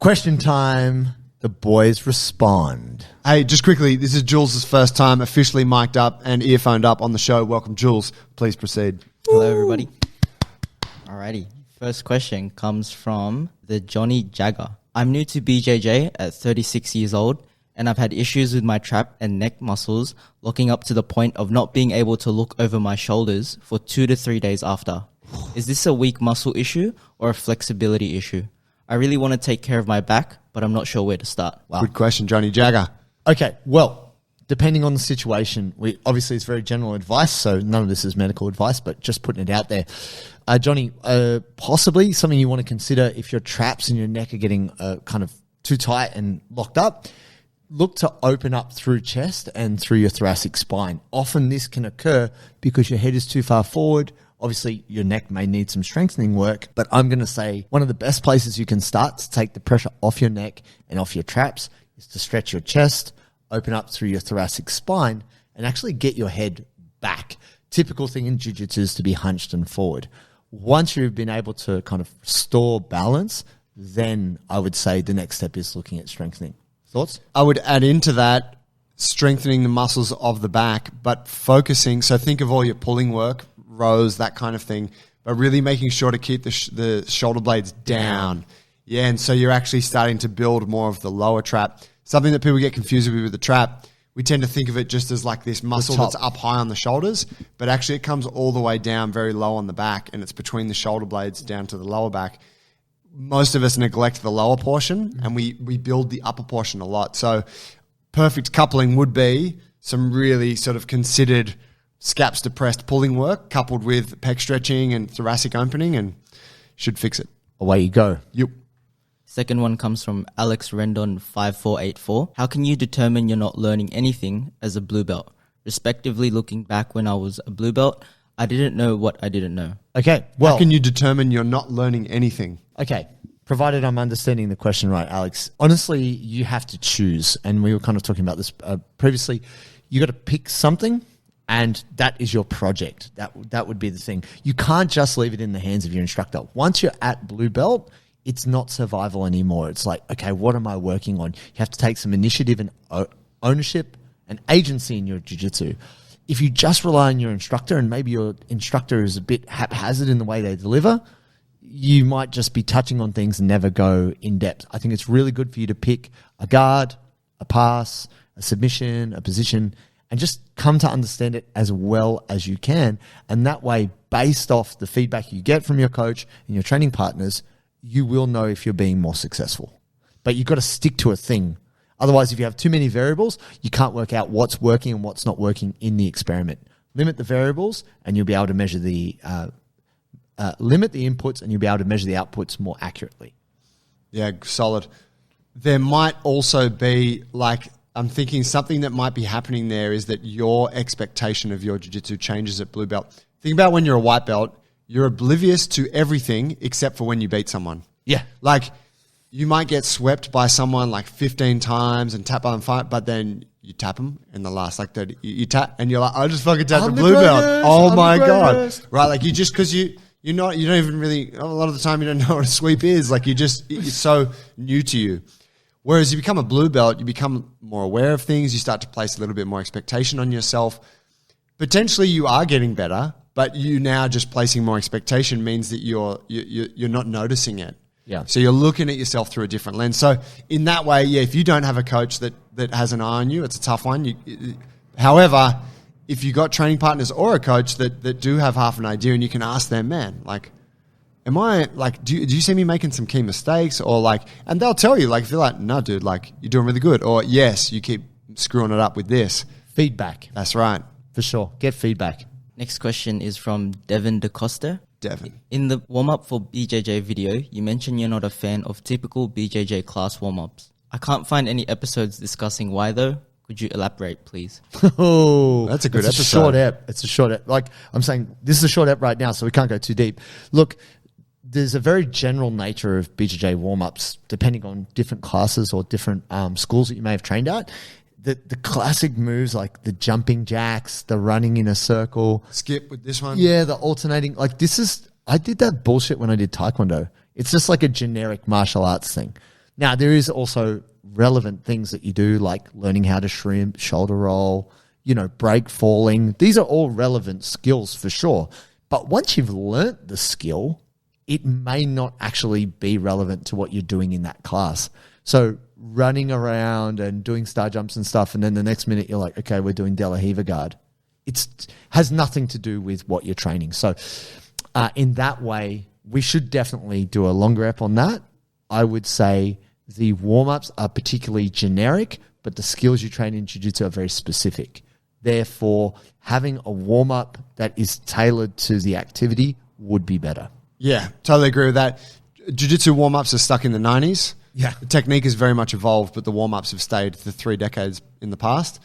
Question time. The boys respond. Hey, just quickly, this is Jules' first time officially mic'd up and earphoned up on the show. Welcome, Jules. Please proceed. Hello, everybody. Alrighty. First question comes from the Johnny Jagger. I'm new to BJJ at 36 years old, and I've had issues with my trap and neck muscles locking up to the point of not being able to look over my shoulders for 2 to 3 days after. Is this a weak muscle issue or a flexibility issue? I really want to take care of my back, but I'm not sure where to start. Wow. Good question, Johnny Jagger. Okay, well, depending on the situation, obviously it's very general advice, so none of this is medical advice, but just putting it out there. Johnny, possibly something you want to consider if your traps and your neck are getting kind of too tight and locked up, look to open up through chest and through your thoracic spine. Often this can occur because your head is too far forward. Obviously, your neck may need some strengthening work, but I'm going to say one of the best places you can start to take the pressure off your neck and off your traps is to stretch your chest, open up through your thoracic spine, and actually get your head back. Typical thing in jiu-jitsu is to be hunched and forward. Once you've been able to kind of restore balance, then I would say the next step is looking at strengthening. Thoughts? I would add into that strengthening the muscles of the back, but focusing. So think of all your pulling work, rows, that kind of thing, but really making sure to keep the shoulder blades down. Yeah, and so you're actually starting to build more of the lower trap. Something that people get confused with the trap, we tend to think of it just as like this muscle that's up high on the shoulders, but actually it comes all the way down very low on the back, and it's between the shoulder blades down to the lower back. Most of us neglect the lower portion, and we build the upper portion a lot. So perfect coupling would be some really sort of considered scaps depressed pulling work coupled with pec stretching and thoracic opening, and should fix it. Away you go. Yep. Second one comes from Alex Rendon 5484. How can you determine you're not learning anything as a blue belt? Respectively, looking back when I was a blue belt, I didn't know what I didn't know. Okay, well, how can you determine you're not learning anything? Okay, provided I'm understanding the question right, Alex. Honestly, you have to choose, and we were kind of talking about this previously. You got to pick something, and that is your project. That would be the thing. You can't just leave it in the hands of your instructor. Once you're at blue belt, it's not survival anymore. It's like, okay, what am I working on? You have to take some initiative and ownership and agency in your jiu-jitsu. If you just rely on your instructor, and maybe your instructor is a bit haphazard in the way they deliver, you might just be touching on things and never go in depth. I think it's really good for you to pick a guard, a pass, a submission, a position, and just come to understand it as well as you can. And that way, based off the feedback you get from your coach and your training partners, you will know if you're being more successful. But you've got to stick to a thing. Otherwise, if you have too many variables, you can't work out what's working and what's not working in the experiment. Limit the variables, and you'll be able to measure limit the inputs, and you'll be able to measure the outputs more accurately. Yeah, solid. There might also be, like, I'm thinking something that might be happening there is that your expectation of your jiu-jitsu changes at blue belt. Think about when you're a white belt, you're oblivious to everything except for when you beat someone. Yeah. Like, you might get swept by someone like 15 times and tap on fight, but then you tap them in the last like 30. You tap and you're like, I just fucking tapped a blue belt. Oh my God. Right. Like you just, cause you don't even really, a lot of the time you don't know what a sweep is. Like it's so new to you. Whereas you become a blue belt, you become more aware of things. You start to place a little bit more expectation on yourself. Potentially you are getting better, but you now just placing more expectation means that you're not noticing it. Yeah. So you're looking at yourself through a different lens. So in that way, yeah, if you don't have a coach that has an eye on you, it's a tough one. However, if you got training partners or a coach that do have half an idea, and you can ask them, man, like, am I like, do you see me making some key mistakes, or like, and they'll tell you, like, if you're like, no, dude, like you're doing really good, or yes, you keep screwing it up with this. Feedback. That's right. For sure. Get feedback. Next question is from Devin DeCosta. Devin. In the warm-up for BJJ video, you mentioned you're not a fan of typical BJJ class warm-ups. I can't find any episodes discussing why though. Could you elaborate, please? Oh, that's a good episode. It's a short ep. It's a short ep. Like I'm saying, this is a short ep right now, so we can't go too deep. Look, there's a very general nature of BJJ warm-ups, depending on different classes or different schools that you may have trained at. The classic moves like the jumping jacks, the running in a circle. Skip with this one. Yeah, the alternating. Like I did that bullshit when I did Taekwondo. It's just like a generic martial arts thing. Now, there is also relevant things that you do, like learning how to shrimp, shoulder roll, break falling. These are all relevant skills for sure. But once you've learnt the skill, it may not actually be relevant to what you're doing in that class. So running around and doing star jumps and stuff, and then the next minute you're like, okay, we're doing De La Riva guard. It has nothing to do with what you're training. So in that way, we should definitely do a longer rep on that. I would say the warm-ups are particularly generic, but the skills you train in jiu-jitsu are very specific. Therefore, having a warm-up that is tailored to the activity would be better. Yeah, totally agree with that. Jiu-jitsu warm-ups are stuck in the 90s. Yeah. The technique has very much evolved, but the warm-ups have stayed for 3 decades in the past.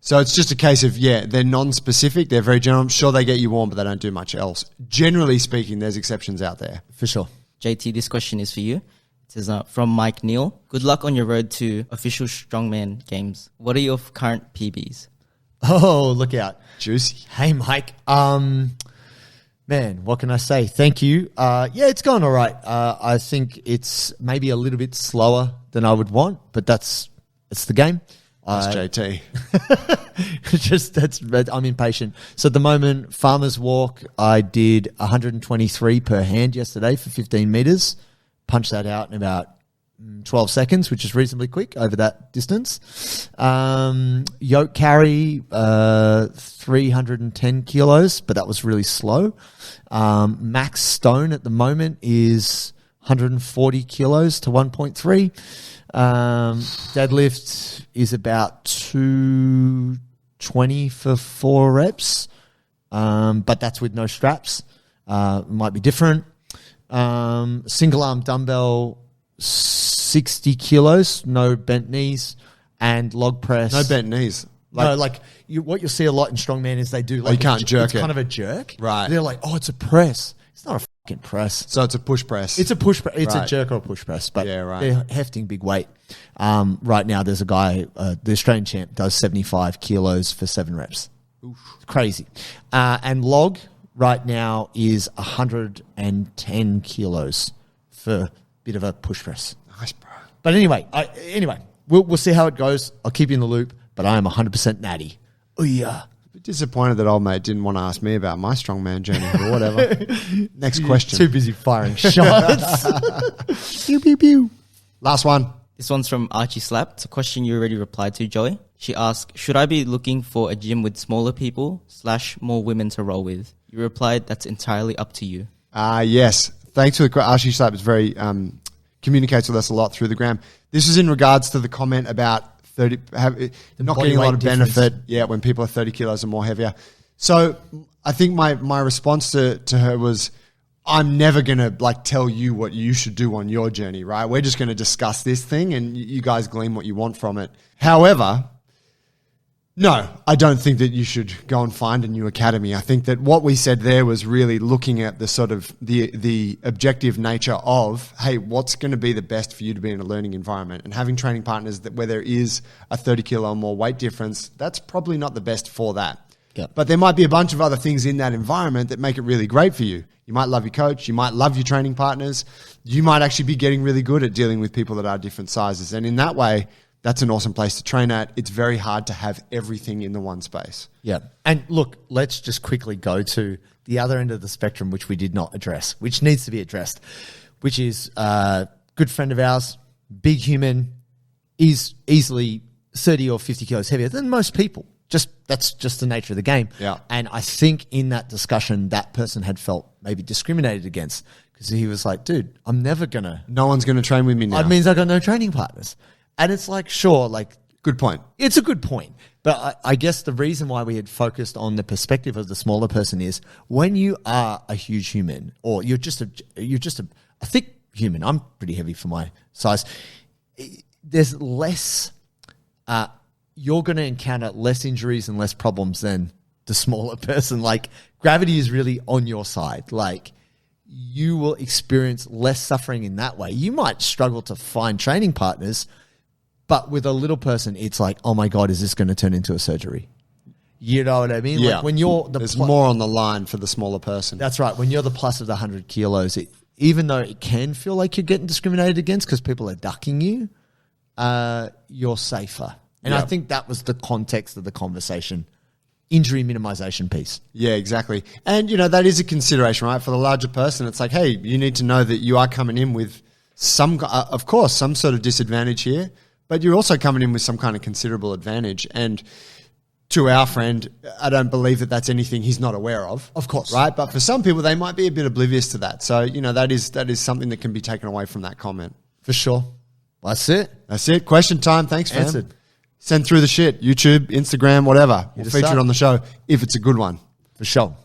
So it's just a case of, they're non-specific. They're very general. I'm sure they get you warm, but they don't do much else. Generally speaking, there's exceptions out there. For sure. JT, this question is for you. It says, from Mike Neal, good luck on your road to official Strongman Games. What are your current PBs? Oh, look out. Juicy. Hey, Mike. Man, what can I say? Thank you. It's going all right. I think it's maybe a little bit slower than I would want, but it's the game. That's JT. I'm impatient. So at the moment, Farmer's Walk, I did 123 per hand yesterday for 15 meters. Punched that out in about 12 seconds, which is reasonably quick over that distance. Yoke carry, 310 kilos, but that was really slow. Max Stone at the moment is 140 kilos to 1.3. Deadlift is about 220 for 4 reps, but that's with no straps. Might be different. Single arm dumbbell, 60 kilos, no bent knees, and log press. No bent knees. What you'll see a lot in strongman is they do like you can't jerk it's it. kind of a jerk. Right. They're like, oh, it's a press. It's not a fucking press. So it's a push press. It's a push press. It's a Right. jerk or a push press, but Yeah, right. they're hefting big weight. Right now, there's a guy, the Australian champ, does 75 kilos for 7 reps. It's crazy. And log right now is 110 kilos for a bit of a push press. Nice, bro. But anyway, we'll see how it goes. I'll keep you in the loop, but I am 100% natty. Oh yeah. Bit disappointed that old mate didn't want to ask me about my strongman journey or whatever. Next question. Too busy firing shots. Pew, pew, pew. Last one. This one's from Archie Slap. It's a question you already replied to, Joey. She asked, should I be looking for a gym with smaller people / more women to roll with? You replied, that's entirely up to you. Yes. Thanks for the question. Ashish Slap is very, communicates with us a lot through the gram. This is in regards to the comment about not body getting a lot weight of difference. benefit. When people are 30 kilos or more heavier. So I think my response to her was, I'm never going to tell you what you should do on your journey, right? We're just going to discuss this thing and you guys glean what you want from it. However, no, I don't think that you should go and find a new academy. I think that what we said there was really looking at the sort of the objective nature of, hey, what's going to be the best for you to be in a learning environment, and having training partners that where there is a 30 kilo or more weight difference, that's probably not the best for that. Yep. But there might be a bunch of other things in that environment that make it really great for you. You might love your coach. You might love your training partners. You might actually be getting really good at dealing with people that are different sizes. And in that way, that's an awesome place to train at. It's very hard to have everything in the one space. Yeah. And look, let's just quickly go to the other end of the spectrum, which we did not address, which needs to be addressed, which is a good friend of ours, big human, is easily 30 or 50 kilos heavier than most people. That's just the nature of the game. Yeah. And I think in that discussion, that person had felt maybe discriminated against because he was like, dude, I'm never going to. No one's going to train with me now. That means I got no training partners. And it's like, sure, Good point. it's a good point. But I guess the reason why we had focused on the perspective of the smaller person is when you are a huge human, or you're just a thick human. I'm pretty heavy for my size. There's less. You're going to encounter less injuries and less problems than the smaller person. Gravity is really on your side. You will experience less suffering in that way. You might struggle to find training partners, but with a little person, it's like, oh my God, is this going to turn into a surgery? You know what I mean? Yeah. When you're There's more on the line for the smaller person. That's right. When you're the plus of the 100 kilos, even though it can feel like you're getting discriminated against because people are ducking you, you're safer. And I Yeah. think that was the context of the conversation. Injury minimization piece. Yeah, exactly. And, you know, that is a consideration, right? For the larger person, it's like, hey, you need to know that you are coming in with of course, some sort of disadvantage here, but you're also coming in with some kind of considerable advantage. And to our friend, I don't believe that that's anything he's not aware of. Of course. Right? But for some people, they might be a bit oblivious to that. So, you know, that is something that can be taken away from that comment. For sure. That's it. That's it. Question time. Thanks, fam. Answered. Send through the shit. YouTube, Instagram, whatever. We'll decide. feature it on the show if it's a good one. For sure.